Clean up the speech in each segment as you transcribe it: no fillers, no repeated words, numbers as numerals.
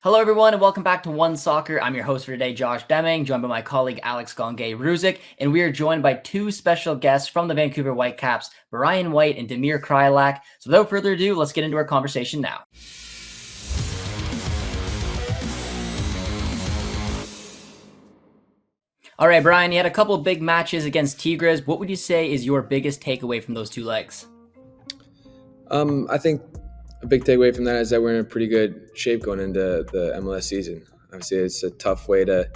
Hello, everyone, and welcome back to One Soccer. I'm your host for today, Josh Deming, joined by my colleague Alex Gongay-Ruzik, and we are joined by two special guests from the Vancouver Whitecaps, Brian White and Damir Kreilach. So without further ado, let's get into our conversation now. All right, Brian, you had a couple of big matches against Tigres. What would you say is your biggest takeaway from those two legs? I think a big takeaway from that is that we're in a pretty good shape going into the MLS season. Obviously, it's a tough way to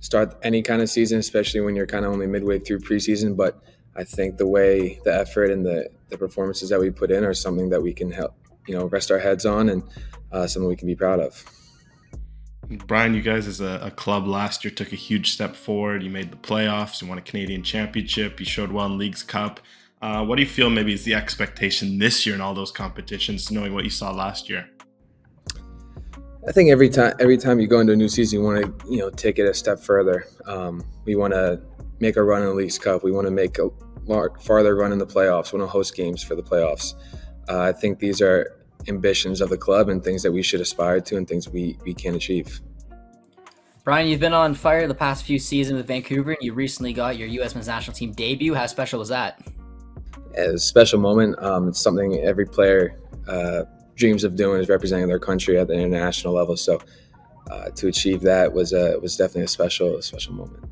start any kind of season, especially when you're kind of only midway through preseason. But I think the effort and the performances that we put in are something that we can help, rest our heads on and something we can be proud of. Brian, you guys as a club last year took a huge step forward. You made the playoffs, you won a Canadian championship, you showed well in Leagues Cup. What do you feel maybe is the expectation this year in all those competitions, knowing what you saw last year? I think every time you go into a new season, you want to take it a step further. We want to make a run in the Leagues Cup. We want to make a farther run in the playoffs. We want to host games for the playoffs. I think these are ambitions of the club and things that we should aspire to and things we can achieve. Brian, you've been on fire the past few seasons with Vancouver, and you recently got your U.S. men's national team debut. How special was that? It's a special moment. It's something every player dreams of doing, is representing their country at the international level. So to achieve that was definitely a special moment.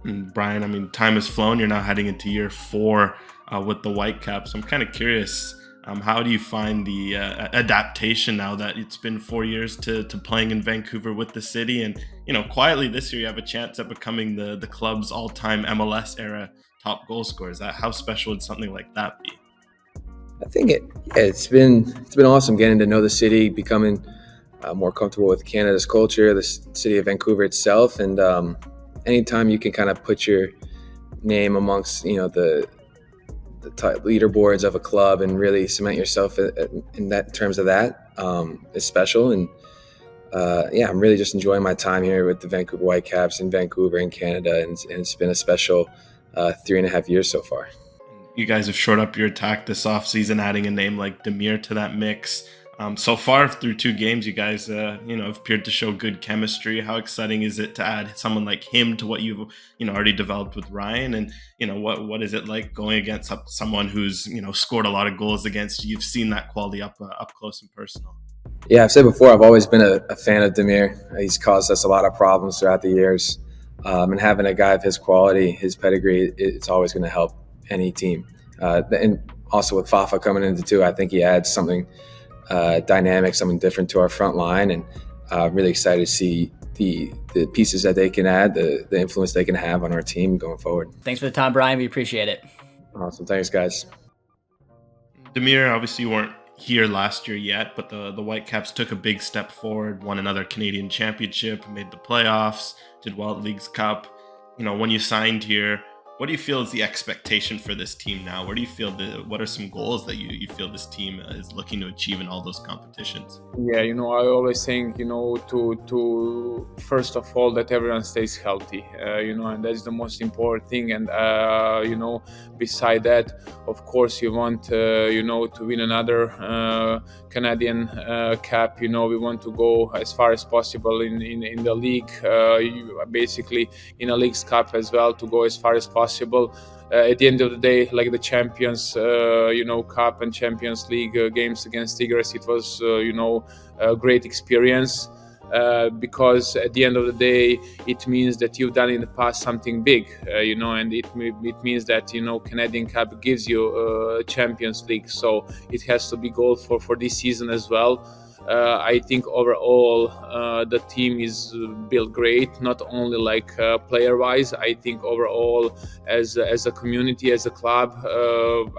And Brian, I mean, time has flown. You're now heading into year 4 with the Whitecaps. I'm kind of curious, how do you find the adaptation now that it's been 4 years to playing in Vancouver with the city? And, quietly this year you have a chance at becoming the club's all-time MLS era top goal scorer. How special would something like that be? I think it's been awesome getting to know the city, becoming more comfortable with Canada's culture, the city of Vancouver itself, and anytime you can kind of put your name amongst the leaderboards of a club and really cement yourself in that terms of that is special. And I'm really just enjoying my time here with the Vancouver Whitecaps in Vancouver in Canada, and it's been a special 3.5 years so far. You guys have shored up your attack this offseason, adding a name like Damir to that mix. So far through 2 games, you guys have appeared to show good chemistry. How exciting is it to add someone like him to what you've already developed with Ryan? And what is it like going against someone who's scored a lot of goals against you? You've seen that quality up close and personal. Yeah, I've said before, I've always been a fan of Damir. He's caused us a lot of problems throughout the years, and having a guy of his quality, his pedigree, it's always going to help any team. And also with Fafa coming into too, I think he adds something dynamic, something different to our front line, and really excited to see the pieces that they can add, the influence they can have on our team going forward. Thanks for the time, Brian. We appreciate it. Awesome. Thanks, guys. Damir, obviously you weren't here last year yet, but the Whitecaps took a big step forward, won another Canadian championship, made the playoffs, did well at Leagues Cup. When you signed here, what do you feel is the expectation for this team now? Where do you feel what are some goals that you feel this team is looking to achieve in all those competitions? Yeah, I always think, to first of all, that everyone stays healthy, and that's the most important thing. And, beside that, of course, you want, to win another Canadian cap. We want to go as far as possible in the league, basically in a Leagues Cup as well, to go as far as possible. At the end of the day, like the Champions, Cup and Champions League games against Tigres, it was, a great experience because at the end of the day, it means that you've done in the past something big, and it means that, Canadian Cup gives you Champions League. So it has to be goal for this season as well. I think overall the team is built great, not only like player-wise. I think overall as a community, as a club,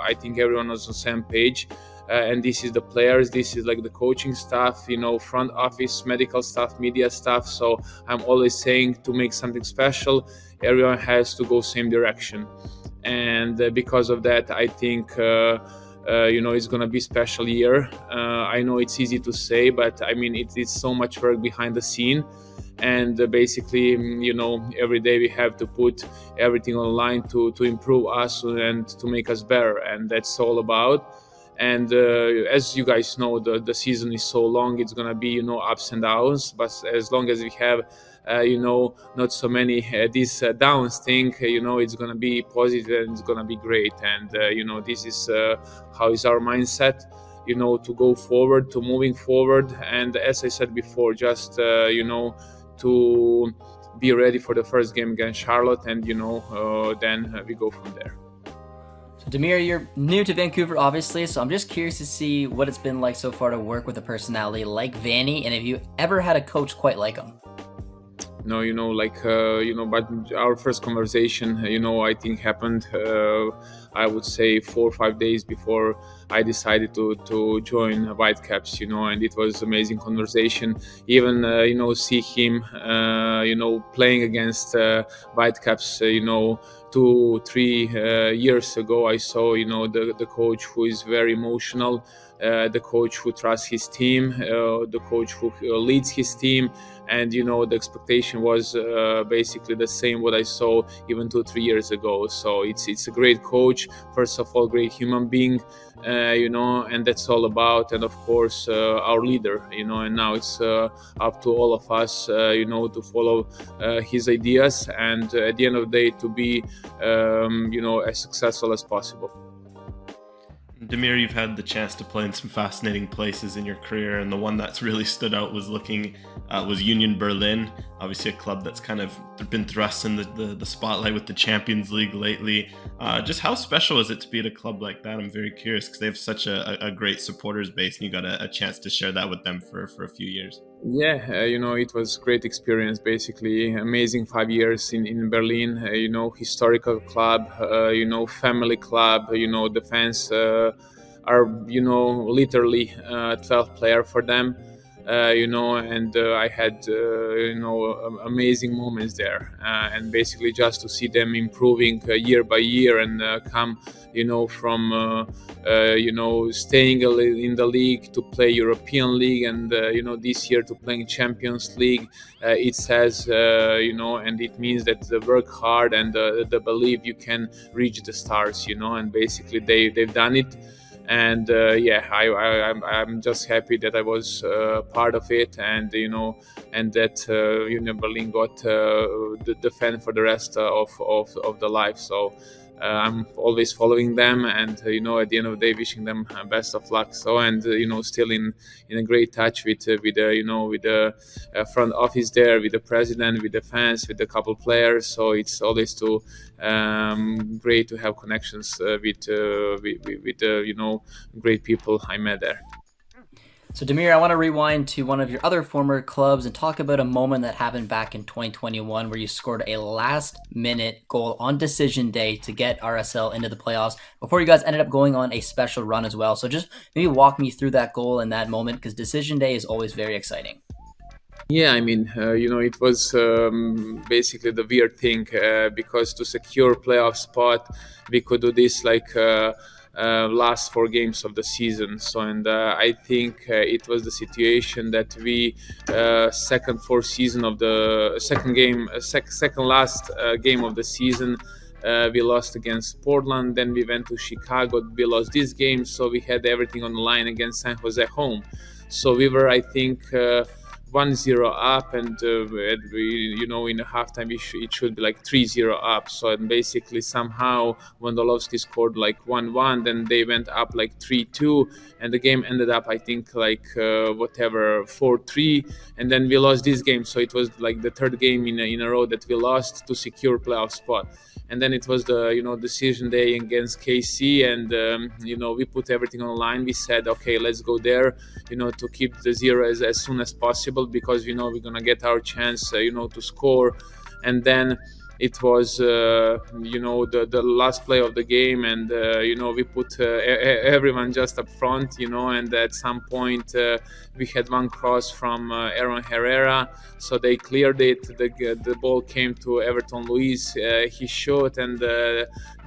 I think everyone was on the same page. And this is the players, this is like the coaching staff, front office, medical staff, media staff. So I'm always saying, to make something special, everyone has to go same direction. And because of that, I think it's going to be a special year. I know it's easy to say, but I mean, it's so much work behind the scene. And basically, every day we have to put everything online to improve us and to make us better. And that's all about. And as you guys know, the season is so long, it's gonna be ups and downs, but as long as we have not so many these downs thing, it's gonna be positive and it's gonna be great. And this is how is our mindset, to go forward, to moving forward. And as I said before, just to be ready for the first game against Charlotte, and then we go from there. So Damir, you're new to Vancouver, obviously, so I'm just curious to see what it's been like so far to work with a personality like Vanny, and if you ever had a coach quite like him. No, but our first conversation, I think happened, I would say 4 or 5 days before I decided to join Whitecaps, and it was amazing conversation. Even, see him, playing against Whitecaps, 2-3 years ago. I saw, the coach who is very emotional, the coach who trusts his team, the coach who leads his team. And the expectation was basically the same what I saw even 2-3 years ago. So it's a great coach, first of all, great human being, and that's all about. And of course our leader, and now it's up to all of us, to follow his ideas, and at the end of the day to be as successful as possible. Damir, you've had the chance to play in some fascinating places in your career, and the one that's really stood out was was Union Berlin, obviously a club that's kind of been thrust in the spotlight with the Champions League lately. Just how special is it to be at a club like that? I'm very curious because they have such a great supporters base, and you got a chance to share that with them for a few years. Yeah, it was great experience, basically amazing 5 years in Berlin, historical club, family club, the fans are, literally 12 player for them, and I had, amazing moments there, and basically just to see them improving year by year and come, from, staying in the league to play European League, and, this year to playing Champions League, it says, and it means that they work hard and they believe you can reach the stars, and basically they've done it. And I'm just happy that I was part of it, and and that Union Berlin got the fan for the rest of the life. So I'm always following them, and at the end of the day, wishing them best of luck. So, and still in a great touch with the front office there, with the president, with the fans, with a couple players. So it's always great to have connections with great people I met there. So Damir, I want to rewind to one of your other former clubs and talk about a moment that happened back in 2021 where you scored a last-minute goal on decision day to get RSL into the playoffs before you guys ended up going on a special run as well. So just maybe walk me through that goal and that moment, because decision day is always very exciting. Yeah, I mean, it was basically the weird thing, because to secure playoff spot, we could do this like last 4 games of the season. So, and I think it was the situation that we second last game of the season, we lost against Portland. Then we went to Chicago, we lost this game, so we had everything on the line against San Jose home. So we were, I think, 1-0 up, and we, in the halftime it should be like 3-0 up. So, and basically somehow Wondolowski scored like 1-1, then they went up like 3-2, and the game ended up, I think, like 4-3, and then we lost this game. So it was like the third game in a row that we lost to secure playoff spot. And then it was the decision day against KC, and we put everything on the line. We said, okay, let's go there, to keep the 0 as soon as possible, because we're gonna get our chance, to score. And then it was the last play of the game, and we put everyone just up front, and at some point we had one cross from Aaron Herrera, so they cleared it. The ball came to Everton Luiz, he shot, and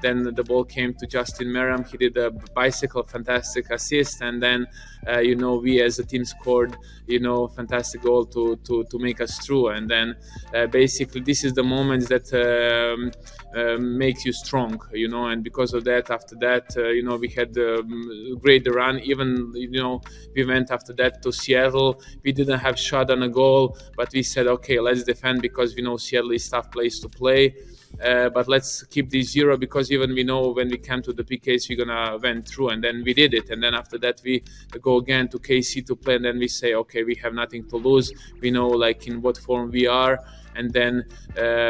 then the ball came to Justin Merriam. He did a bicycle, fantastic assist, and then we as a team scored fantastic goal to make us through. And then basically this is the moments that makes you strong, and because of that, after that, we had a great run. Even, we went after that to Seattle. We didn't have shot on a goal, but we said, okay, let's defend, because we know Seattle is tough place to play. But let's keep this 0, because even we know when we come to the PKs, we're gonna went through, and then we did it. And then after that, we go again to KC to play, and then we say, okay, we have nothing to lose. We know like in what form we are. And then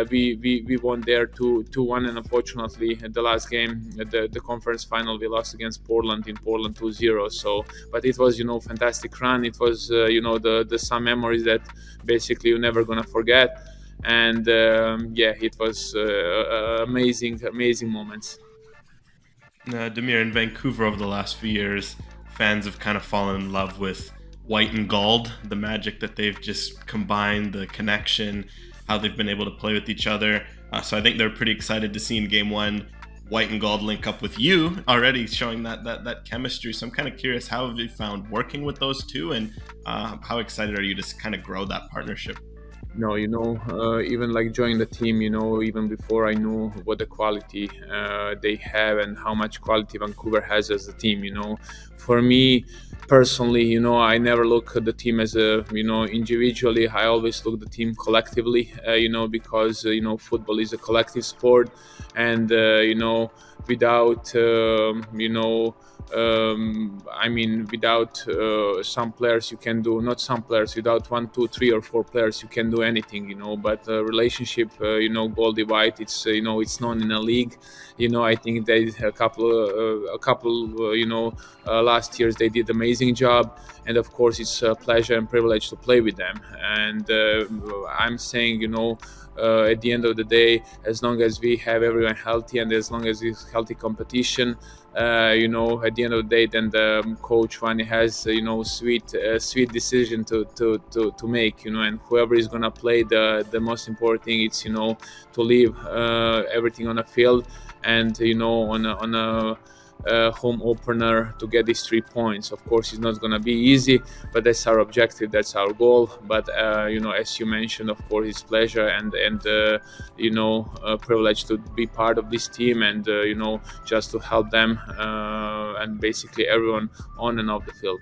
we won there 2-1, and unfortunately at the last game, the conference final, we lost against Portland in Portland 2-0. So, but it was fantastic run. It was the some memories that basically you're never gonna forget. And it was amazing moments. Damir, in Vancouver over the last few years, fans have kind of fallen in love with White and Gauld, the magic that they've just combined, the connection, how they've been able to play with each other. So I think they're pretty excited to see in game 1 White and Gauld link up with you, already showing that chemistry. So I'm kind of curious, how have you found working with those two, and how excited are you to kind of grow that partnership? No, even like joining the team, even before I knew what the quality they have and how much quality Vancouver has as a team, For me personally, I never look at the team as individually. I always look at the team collectively, because, football is a collective sport. And, without, without some players you can do, not some players, without 1, 2, 3 or 4 players you can do anything, but relationship, Goldie White, it's it's known in a league. I think they a couple last years they did amazing job, and of course it's a pleasure and privilege to play with them. And I'm saying, at the end of the day, as long as we have everyone healthy and as long as it's healthy competition, at the end of the day, then the coach Vani has sweet decision to make, and whoever is gonna play, the most important thing it's to leave everything on the field, and on a home opener to get these 3 points. Of course, it's not going to be easy, but that's our objective, that's our goal. But as you mentioned, of course, it's pleasure and privilege to be part of this team, and just to help them and basically everyone on and off the field.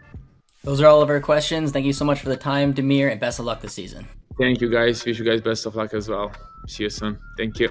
Those are all of our questions. Thank you so much for the time, Damir, and best of luck this season. Thank you, guys. Wish you guys best of luck as well. See you soon. Thank you.